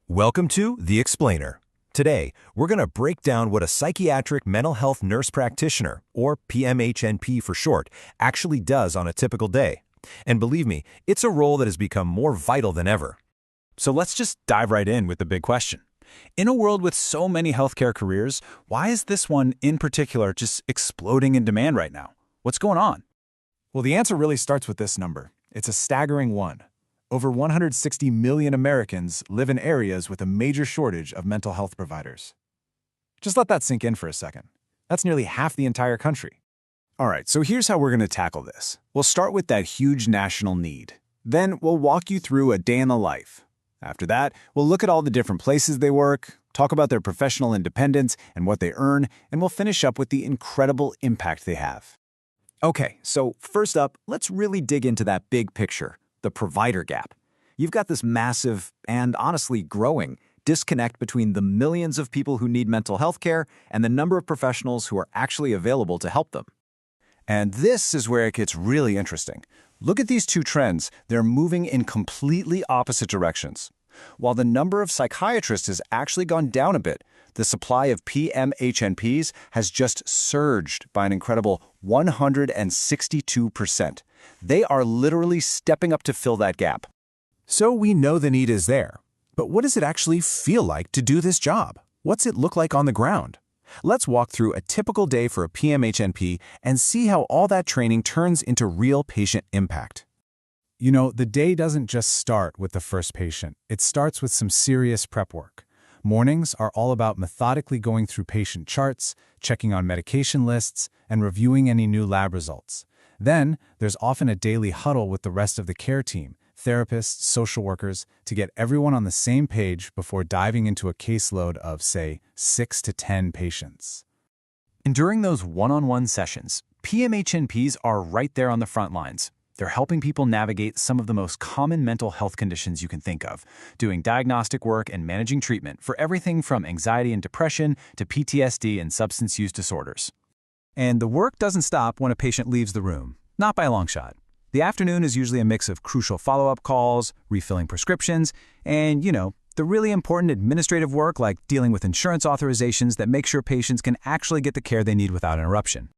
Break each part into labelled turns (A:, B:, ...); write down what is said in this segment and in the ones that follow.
A: Welcome to The Explainer. Today, we're going to break down what a psychiatric mental health nurse practitioner, or PMHNP for short, actually does on a typical day. And believe me, it's a role that has become more vital than ever. So let's just dive right in with the big question. In a world with so many healthcare careers, why is this one in particular just exploding in demand right now? What's going on?
B: Well, the answer really starts with this number. It's a staggering one. Over 160 million Americans live in areas with a major shortage of mental health providers. Just let that sink in for a second. That's nearly half the entire country.
C: All right, so here's how we're going to tackle this. We'll start with that huge national need. Then we'll walk you through a day in the life. After that, we'll look at all the different places they work, talk about their professional independence and what they earn, and we'll finish up with the incredible impact they have.
D: Okay, so first up, let's really dig into that big picture. The provider gap. You've got this massive and honestly growing disconnect between the millions of people who need mental health care and the number of professionals who are actually available to help them.
C: And this is where it gets really interesting. Look at these two trends. They're moving in completely opposite directions. While the number of psychiatrists has actually gone down a bit, the supply of PMHNPs has just surged by an incredible 162%. They are literally stepping up to fill that gap.
B: So we know the need is there. But what does it actually feel like to do this job? What's it look like on the ground? Let's walk through a typical day for a PMHNP and see how all that training turns into real patient impact.
E: You know, the day doesn't just start with the first patient. It starts with some serious prep work. Mornings are all about methodically going through patient charts, checking on medication lists, and reviewing any new lab results. Then, there's often a daily huddle with the rest of the care team, therapists, social workers, to get everyone on the same page before diving into a caseload of, say, 6 to 10 patients.
A: And during those one-on-one sessions, PMHNPs are right there on the front lines. They're helping people navigate some of the most common mental health conditions you can think of, doing diagnostic work and managing treatment for everything from anxiety and depression to PTSD and substance use disorders. And the work doesn't stop when a patient leaves the room, not by a long shot. The afternoon is usually a mix of crucial follow-up calls, refilling prescriptions, and, the really important administrative work like dealing with insurance authorizations that make sure patients can actually get the care they need without interruption.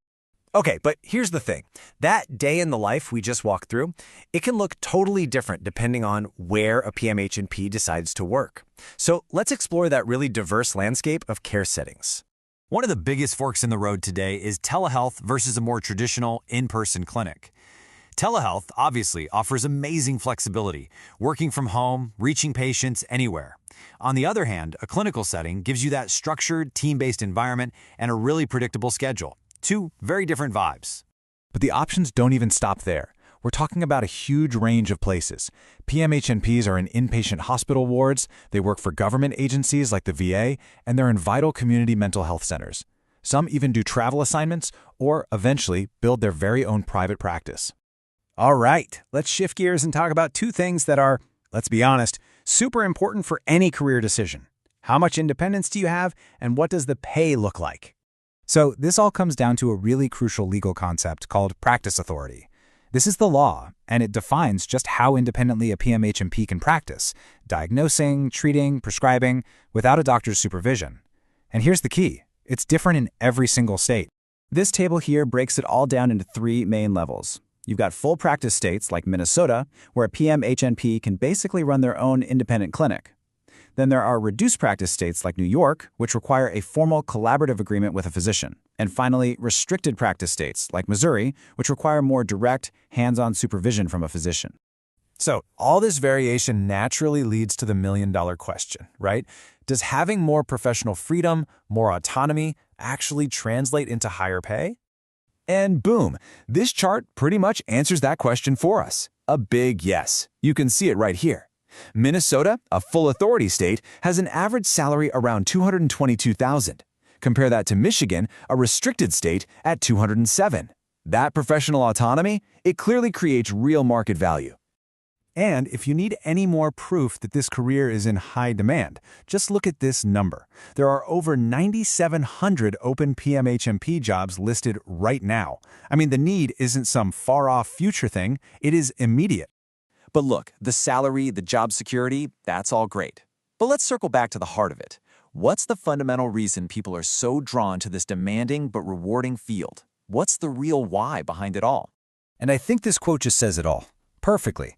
F: Okay, but here's the thing. That day in the life we just walked through, it can look totally different depending on where a PMHNP decides to work. So let's explore that really diverse landscape of care settings.
A: One of the biggest forks in the road today is telehealth versus a more traditional in-person clinic. Telehealth obviously offers amazing flexibility, working from home, reaching patients anywhere. On the other hand, a clinical setting gives you that structured, team-based environment and a really predictable schedule. Two very different vibes.
B: But the options don't even stop there. We're talking about a huge range of places. PMHNPs are in inpatient hospital wards, they work for government agencies like the VA, and they're in vital community mental health centers. Some even do travel assignments or, eventually, build their very own private practice.
D: All right, let's shift gears and talk about two things that are, let's be honest, super important for any career decision. How much independence do you have, and what does the pay look like?
E: So this all comes down to a really crucial legal concept called practice authority. This is the law, and it defines just how independently a PMHNP can practice, diagnosing, treating, prescribing, without a doctor's supervision. And here's the key. It's different in every single state.
D: This table here breaks it all down into three main levels. You've got full practice states like Minnesota, where a PMHNP can basically run their own independent clinic. Then there are reduced practice states like New York, which require a formal collaborative agreement with a physician. And finally, restricted practice states like Missouri, which require more direct, hands-on supervision from a physician.
B: So all this variation naturally leads to the million-dollar question, right? Does having more professional freedom, more autonomy, actually translate into higher pay? And boom, this chart pretty much answers that question for us. A big yes. You can see it right here. Minnesota, a full authority state, has an average salary around $222,000. Compare that to Michigan, a restricted state, at $207,000. That professional autonomy, it clearly creates real market value.
E: And if you need any more proof that this career is in high demand, just look at this number. There are over 9,700 open PMHNP jobs listed right now. I mean, the need isn't some far-off future thing, it is immediate.
D: But look, the salary, the job security, that's all great.
B: But let's circle back to the heart of it. What's the fundamental reason people are so drawn to this demanding but rewarding field? What's the real why behind it all?
D: And I think this quote just says it all. Perfectly.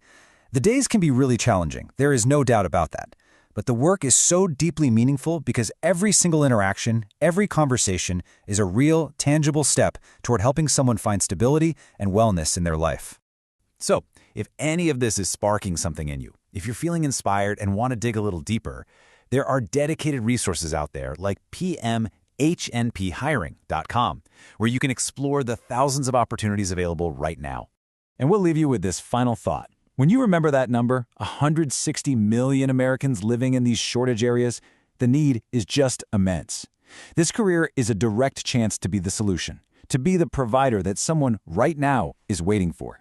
D: The days can be really challenging, there is no doubt about that. But the work is so deeply meaningful because every single interaction, every conversation is a real, tangible step toward helping someone find stability and wellness in their life.
B: So, if any of this is sparking something in you, if you're feeling inspired and want to dig a little deeper, there are dedicated resources out there like PMHNPhiring.com, where you can explore the thousands of opportunities available right now. And we'll leave you with this final thought. When you remember that number, 160 million Americans living in these shortage areas, the need is just immense. This career is a direct chance to be the solution, to be the provider that someone right now is waiting for.